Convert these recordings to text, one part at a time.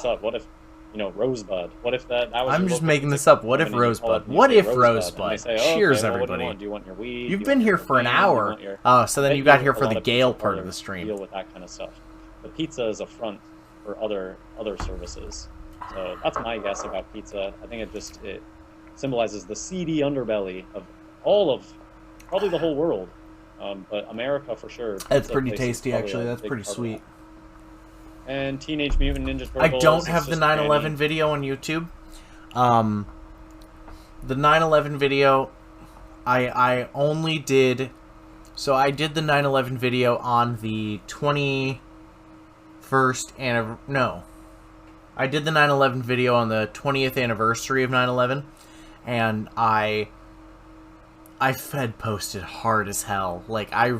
this up. What if, Rosebud? What if that was I'm your just local making music this up. What if company and you call Rosebud? up and you What say if And they Rosebud? say, oh, Cheers, okay, well, what do you everybody. want? Do you want your weed? You've Do you been want here your for an cocaine? Do you hour. want your... Oh, so then Bet you got you here a for lot the of Gale pizza part of the parlors stream. deal with that kind of stuff. But pizza is a front for other services. So that's my guess about pizza. I think it symbolizes the seedy underbelly of probably the whole world. But America for sure. That's pretty tasty, actually. That's pretty sweet. And Teenage Mutant Ninja Turtles. I don't have the 9/11 video on YouTube. The 9/11 video, I only did... So I did the 9/11 video on the 21st I did the 9/11 video on the 20th anniversary of 9/11, and I fed posted hard as hell. Like, I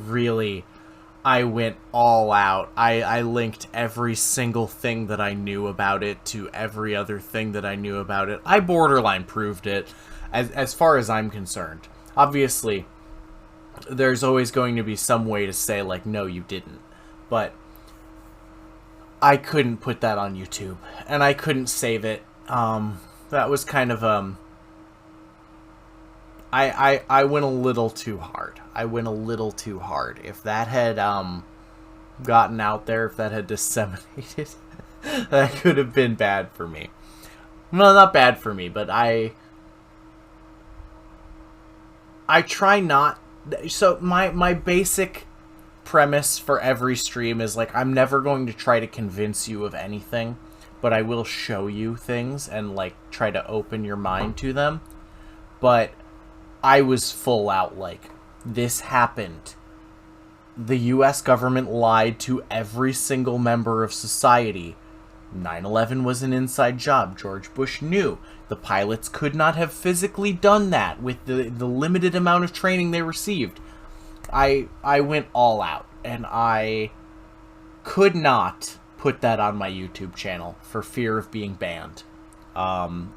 went all out. I linked every single thing that I knew about it to every other thing that I knew about it. I borderline proved it, as far as I'm concerned. Obviously, there's always going to be some way to say, like, no, you didn't. But I couldn't put that on YouTube, and I couldn't save it. That was kind of, I went a little too hard. If that had, gotten out there, if that had disseminated, that could have been bad for me. Well, not bad for me, but I try not... So, my basic premise for every stream is, like, I'm never going to try to convince you of anything, but I will show you things and, like, try to open your mind to them. But I was full out, like, this happened. The US government lied to every single member of society. 9/11 was an inside job. George Bush knew. The pilots could not have physically done that with the limited amount of training they received. I went all out, and I could not put that on my YouTube channel for fear of being banned.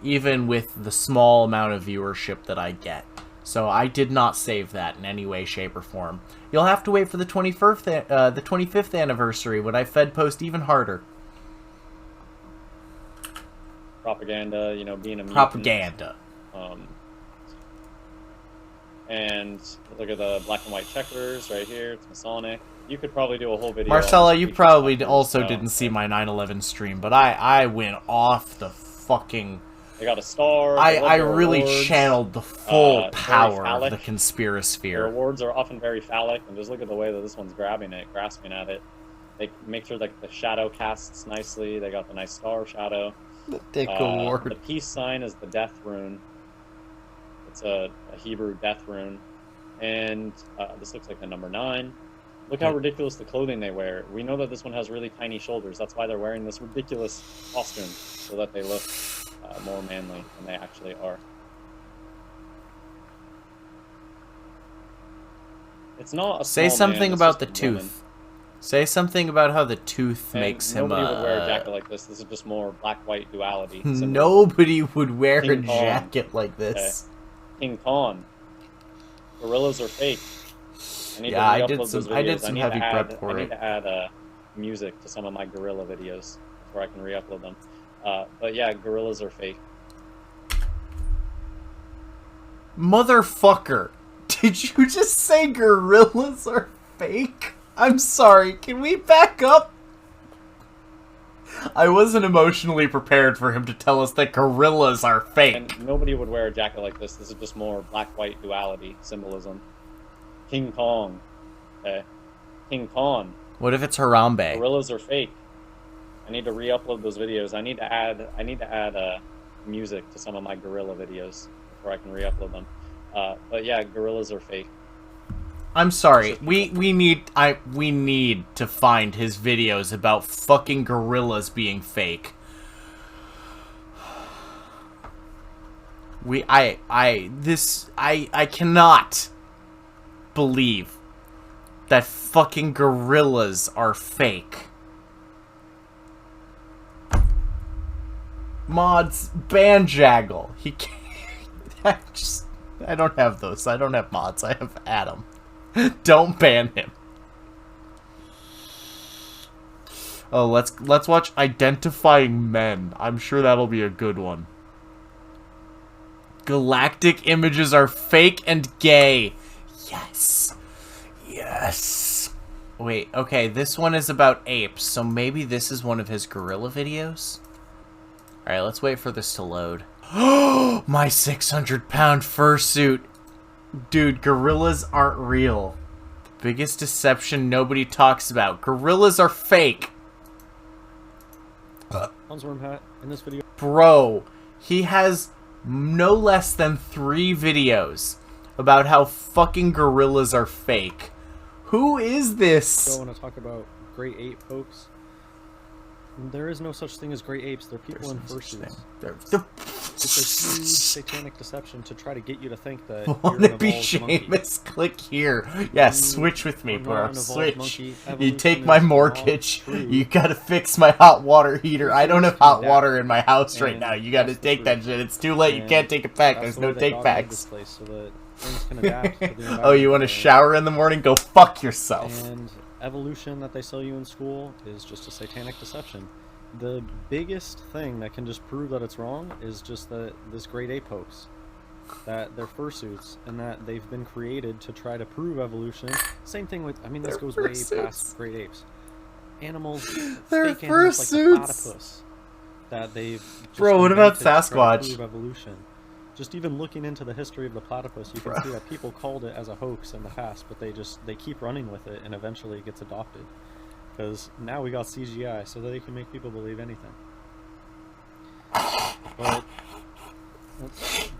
Even with the small amount of viewership that I get. So I did not save that in any way, shape, or form. You'll have to wait for the 25th anniversary when I fed post even harder. Propaganda, being a mutant. Propaganda. And look at the black and white checkers right here. It's Masonic. You could probably do a whole video. Marcella, you probably also didn't see my 9/11 stream, but I went off the fucking... They got a star. I really channeled the full power of the conspirasphere. Their awards are often very phallic, and just look at the way that this one's grasping at it. They make sure that the shadow casts nicely. They got the nice star shadow. The dick award. The peace sign is the death rune. It's a Hebrew death rune. And this looks like the number 9. Look how ridiculous the clothing they wear. We know that this one has really tiny shoulders. That's why they're wearing this ridiculous costume, so that they look more manly than they actually are. It's not a Say small something man, about the just a woman. tooth. Say something about how the tooth And makes him nobody would wear a jacket like this. This is just more black-white duality. Symbolism. Nobody would wear King a Kong. jacket like this. Okay. King Kong. Gorillas are fake. I need Yeah, to I did re-upload those some. I did videos. some need heavy to add, prep for I need it. to add music to some of my gorilla videos before I can re-upload them. But yeah, gorillas are fake. Motherfucker! Did you just say gorillas are fake? I'm sorry. Can we back up? I wasn't emotionally prepared for him to tell us that gorillas are fake. And nobody would wear a jacket like this. This is just more black-white duality symbolism. King Kong. Okay. King Kong. What if it's Harambe? Gorillas are fake. I need to re-upload those videos. I need to add music to some of my gorilla videos before I can re-upload them. But yeah, gorillas are fake. I'm sorry. We need to find his videos about fucking gorillas being fake. I cannot believe that fucking gorillas are fake. Mods ban Jaggle. He can't. I don't have those. I don't have mods. I have Adam. Don't ban him. Oh, let's watch Identifying Men. I'm sure that'll be a good one. Galactic images are fake and gay. Yes. Yes. Wait, okay, this one is about apes, so maybe this is one of his gorilla videos? Alright, let's wait for this to load. My 600-pound fursuit. Dude, gorillas aren't real. The biggest deception nobody talks about. Gorillas are fake. Hansworm hat in this video. Bro, he has no less than 3 videos about how fucking gorillas are fake. Who is this? So I want to talk about great ape hoax. There is no such thing as great apes. They're people in fursuits. It's a huge satanic deception to try to get you to think that you're Wanna an be evolved monkey. Seamus? Click here. Yeah, switch with me, I'm not bro. an evolved Switch. monkey. You Evolution take my is not mortgage. true. You gotta fix my hot water heater. I don't have hot Yeah. water in my house right And now. You gotta that's the take that truth. shit. It's too late. You And can't take it back. That's There's the no way that take God made backs. this place so that things can adapt to the Oh, you want to environment. shower in the morning? Go fuck yourself. And evolution that they sell you in school is just a satanic deception. The biggest thing that can just prove that it's wrong is just that this great ape hoax. That they're fursuits and that they've been created to try to prove evolution. Same thing with, I mean, this They're goes way fursuits. past great apes. Animals, They're fake animals like the fursuits. platypus. That they've just Bro, what about invented to try to Sasquatch? prove evolution. Just even looking into the history of the platypus, you can Bro. see that people called it as a hoax in the past, but they keep running with it, and eventually it gets adopted. Because now we got CGI, so that they can make people believe anything. But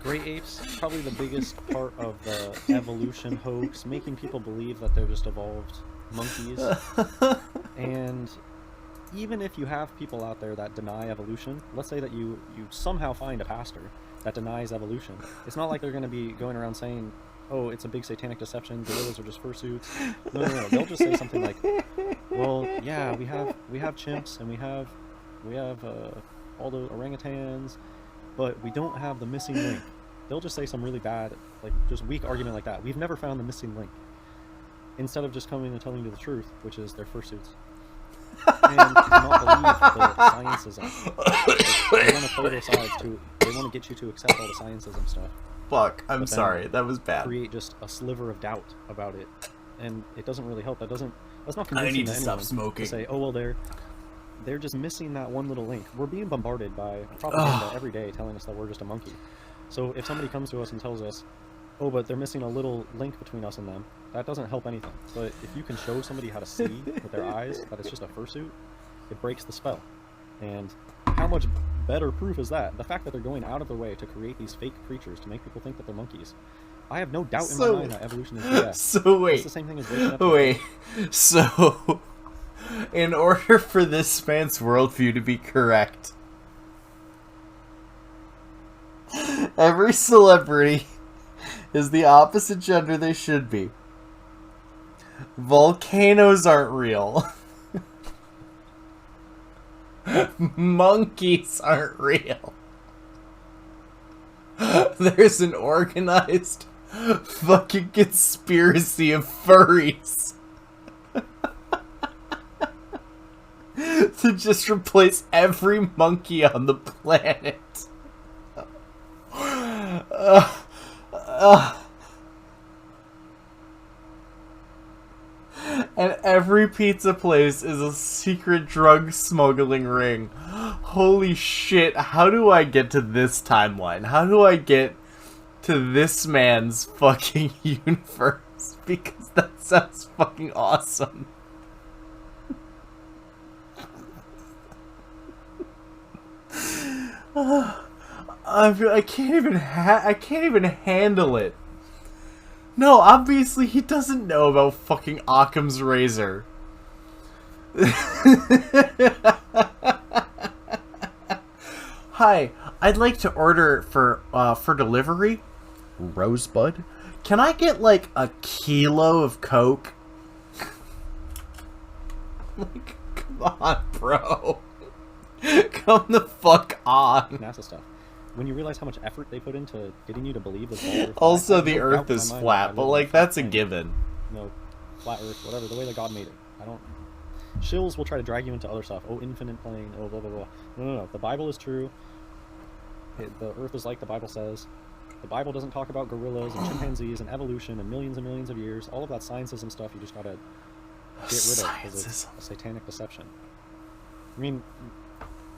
great apes, probably the biggest part of the evolution hoax, making people believe that they're just evolved monkeys. And even if you have people out there that deny evolution, let's say that you somehow find a pastor that denies evolution, it's not like they're going to be going around saying, oh, it's a big satanic deception, gorillas are just fursuits. No. They'll just say something like, well, yeah, we have chimps and we have all the orangutans, but we don't have the missing link. They'll just say some really bad, like, just weak argument like that. We've never found the missing link. Instead of just coming and telling you the truth, which is they're fursuits. And not believe the scientism. Like, they want to play their sides too. They want to get you to accept all the scientism stuff. Fuck, I'm But then sorry. That was bad. Create just a sliver of doubt about it, and it doesn't really help. That's not I convincing need to to stop anyone smoking. to say, oh well, they're just missing that one little link. We're being bombarded by propaganda every day telling us that we're just a monkey. So if somebody comes to us and tells us, oh, but they're missing a little link between us and them, that doesn't help anything. But if you can show somebody how to see with their eyes that it's just a fursuit, it breaks the spell. And how much better proof is that? The fact that they're going out of their way to create these fake creatures to make people think that they're monkeys. I have no doubt in my mind that evolution is BS. So wait. It's the same thing as waking up to Wait. So, in order for this man's worldview to be correct, every celebrity is the opposite gender they should be. Volcanoes aren't real. Monkeys aren't real. There's an organized fucking conspiracy of furries to just replace every monkey on the planet. And every pizza place is a secret drug smuggling ring. Holy shit, how do I get to this timeline? How do I get to this man's fucking universe? Because that sounds fucking awesome. I can't even handle it. No, obviously he doesn't know about fucking Occam's razor. Hi, I'd like to order for delivery. Rosebud, can I get like a kilo of Coke? Like, come on, bro. Come the fuck on. NASA stuff. When you realize how much effort they put into getting you to believe this ball Earth Also, flat, I the have no doubt Earth in is my mind flat, that I but live in like a flat that's a planet. given. No, flat Earth, whatever, the way that God made it. Shills will try to drag you into other stuff. Oh, infinite plane. Oh, blah blah blah. No. The Bible is true. The Earth is like the Bible says. The Bible doesn't talk about gorillas and chimpanzees and evolution and millions of years. All of that scientism stuff you just gotta get rid of because it's a satanic deception. I mean,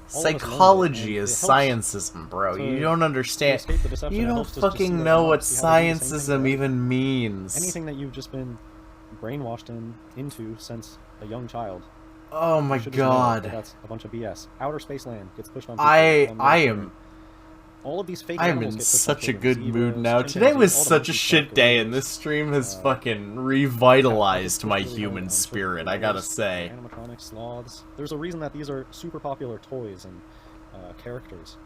psychology is scientism, bro. You don't understand. You don't fucking know what scientism even means. Anything that you've just been brainwashed into since a young child. Oh my god. That's a bunch of BS. Outer space land gets pushed on people. I am... All of these fake I am in such a good mood now. Today was such a shit day, and this stream has fucking revitalized my human spirit, I gotta say. Animatronic sloths. There's a reason that these are super popular toys and characters.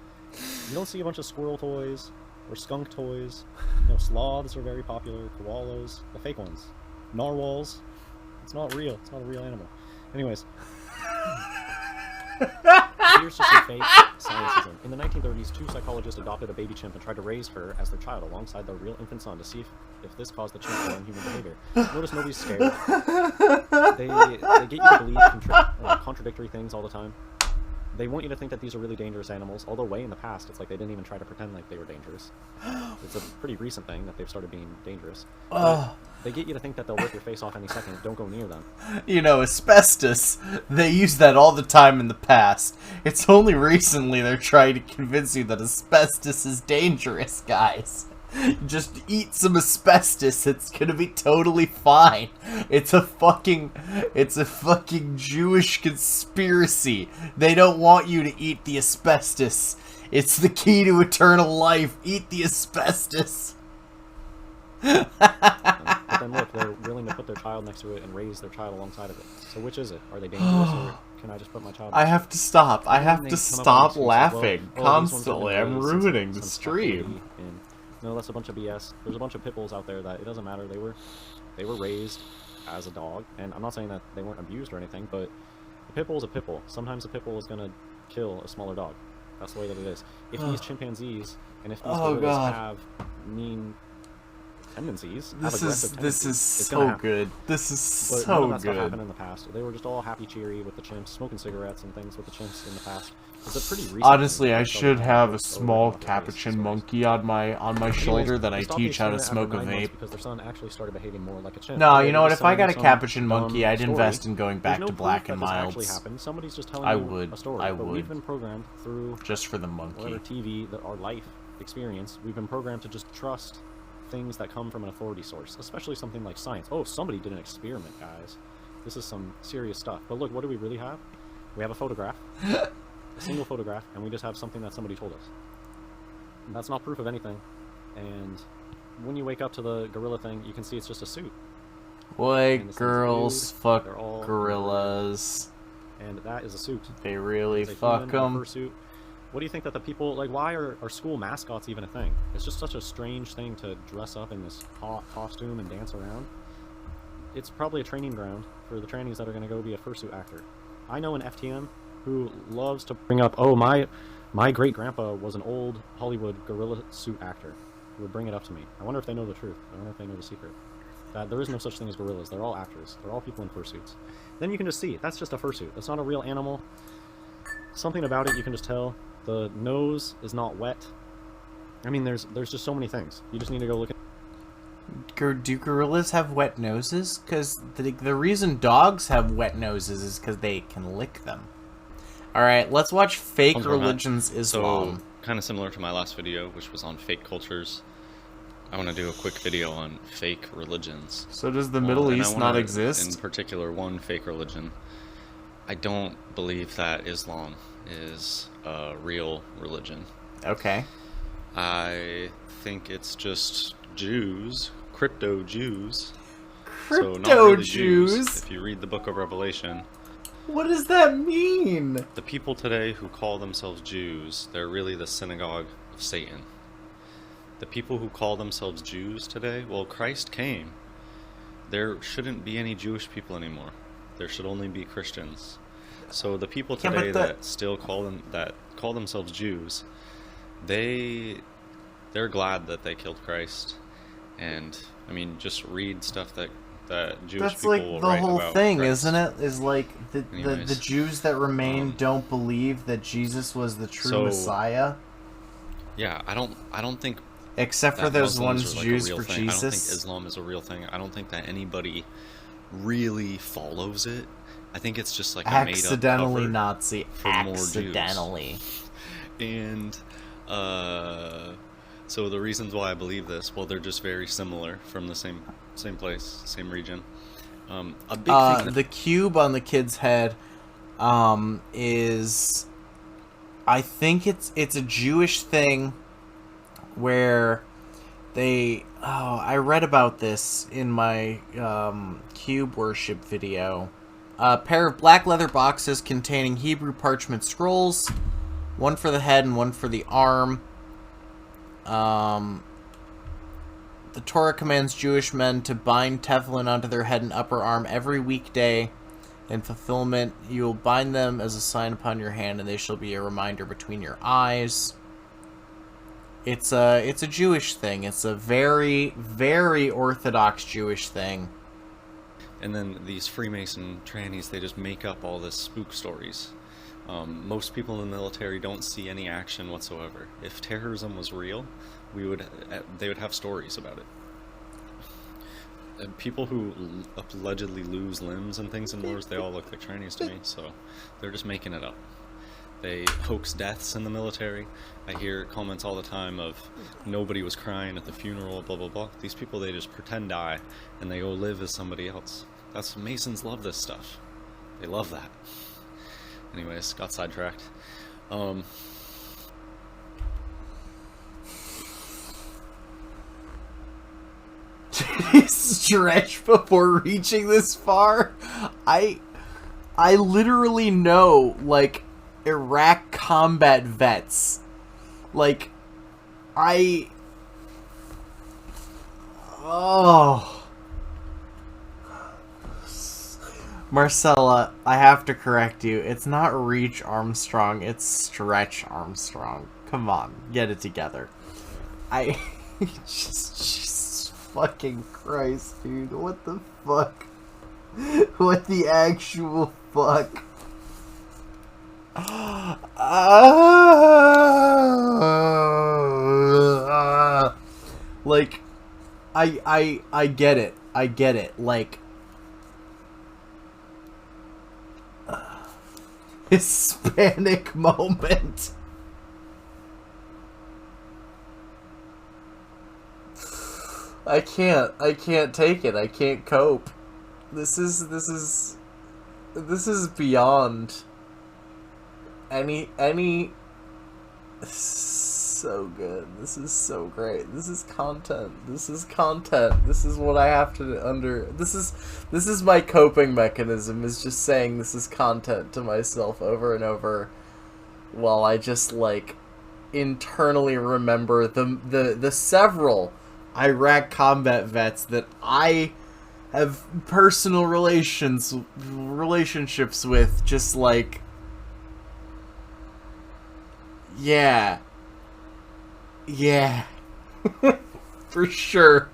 You don't see a bunch of squirrel toys or skunk toys. You know, sloths are very popular. Koalas, the fake ones. Narwhals. It's not real. It's not a real animal. Anyways. Here's just a fake scientism. In the 1930s, 2 psychologists adopted a baby chimp and tried to raise her as their child alongside their real infant son to see if this caused the chimp to learn human behavior. Notice nobody's scared. They get you to believe contradictory things all the time. They want you to think that these are really dangerous animals, although way in the past, it's like they didn't even try to pretend like they were dangerous. It's a pretty recent thing that they've started being dangerous. They get you to think that they'll rip your face off any second. Don't go near them. You know, asbestos, they use that all the time in the past. It's only recently they're trying to convince you that asbestos is dangerous, guys. Just eat some asbestos, it's gonna be totally fine. It's a fucking Jewish conspiracy. They don't want you to eat the asbestos. It's the key to eternal life. Eat the asbestos. But then look, they're willing to put their child next to it and raise their child alongside of it. So which is it? Are they dangerous, or can I just put my child next I have to stop. I have to stop laughing well, constantly. I'm ruining the stream. No, that's a bunch of BS. There's a bunch of pit bulls out there that it doesn't matter. They were raised as a dog, and I'm not saying that they weren't abused or anything, but a pit bull is a pit bull. Sometimes a pit bull is gonna kill a smaller dog. That's the way that it is. If these chimpanzees and if these gorillas have mean tendencies, this is so good. This is so good. That stuff happened in the past. They were just all happy, cheery with the chimps, smoking cigarettes and things with the chimps in the past. It's a pretty recent honestly, I should have a small capuchin monkey on my shoulder that I teach how to smoke a vape. Because their son actually started behaving more like a chimp. No, you know what? If I got a capuchin monkey, I'd invest in going back to Black and Milds. Somebody's just telling you a story. I but would. We've been programmed through just for the monkey. Whatever TV, our life experience. We've been programmed to just trust things that come from an authority source, especially something like science. Oh, somebody did an experiment, guys. This is some serious stuff. But look, what do we really have? We have a photograph. A single photograph, and we just have something that somebody told us. And that's not proof of anything. And when you wake up to the gorilla thing, you can see it's just a suit. White girls fuck gorillas. And that is a suit. They really fuck them. What do you think that the people, like, why are school mascots even a thing? It's just such a strange thing to dress up in this costume and dance around. It's probably a training ground for the trannies that are going to go be a fursuit actor. I know an FTM who loves to bring up, oh, my great-grandpa was an old Hollywood gorilla suit actor. Who would bring it up to me. I wonder if they know the truth. I wonder if they know the secret. That there is no such thing as gorillas. They're all actors. They're all people in fursuits. Then you can just see. That's just a fursuit. That's not a real animal. Something about it you can just tell. The nose is not wet. I mean, there's just so many things. You just need to go look at... Do gorillas have wet noses? Because the reason dogs have wet noses is because they can lick them. Alright, let's watch Fake Religions Islam. So, kind of similar to my last video, which was on fake cultures. I want to do a quick video on fake religions. So does the Middle East not exist? In particular, one fake religion. I don't believe that Islam is a real religion. Okay. I think it's just Jews, crypto Jews. Crypto so not really Jews? If you read the book of Revelation. What does that mean? The people today who call themselves Jews, they're really the synagogue of Satan. The people who call themselves Jews today, well, Christ came. There shouldn't be any Jewish people anymore. There should only be Christians. So the people today that still call themselves Jews, they're glad that they killed Christ. And I mean, just read stuff that that Jewish That's people like will the write whole about thing, Christ. isn't it? Is like the Anyways, Jews that remain um, don't believe that Jesus was the true so- Messiah, Yeah, I don't think except for that those Muslims ones are like Jews a real for thing. I don't think Jesus. Islam is a real thing. I don't think that anybody really follows it. I think it's just like a made up Accidentally cover Nazi. for more Jews. Accidentally. And so the reasons why I believe this, well, they're just very similar from the same place, same region. A big thing that, The cube on the kid's head is, I think it's a Jewish thing where they, I read about this in my cube worship video. A pair of black leather boxes containing Hebrew parchment scrolls, one for the head and one for the arm. The Torah commands Jewish men to bind tefillin onto their head and upper arm every weekday. In fulfillment, you will bind them as a sign upon your hand, and they shall be a reminder between your eyes. It's a Jewish thing. It's a very, very Orthodox Jewish thing. and then these Freemason trannies, they just make up all this spook stories. Most people in the military don't see any action whatsoever. If terrorism was real, they would have stories about it. And people who allegedly lose limbs and things in wars, they all look like trannies to me, so they're just making it up. They hoax deaths in the military. I hear comments all the time of nobody was crying at the funeral, blah blah blah. These people, they just pretend die and they go live as somebody else. That's Masons love this stuff. They love that. Anyways, got sidetracked. Stretch before reaching this far. I literally know, like, Iraq combat vets. Like, oh. Marcella, I have to correct you. It's not Reach Armstrong, it's Stretch Armstrong. Come on, get it together. Jesus fucking Christ, dude. What the fuck? What the actual fuck? Like, I get it. I get it. Like, Hispanic moment. I can't take it. I can't cope. This is beyond any so good. This is so great. This is content. This is content. This is what I have to this is my coping mechanism, is just saying this is content to myself over and over while I just, like, internally remember the several Iraq combat vets that I have personal relationships with, just like, yeah, for sure,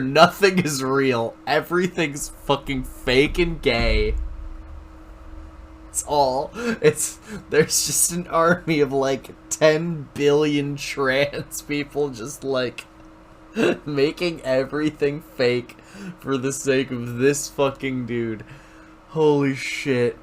nothing is real, everything's fucking fake and gay. There's just an army of like 10 billion trans people just like making everything fake for the sake of this fucking dude. Holy shit.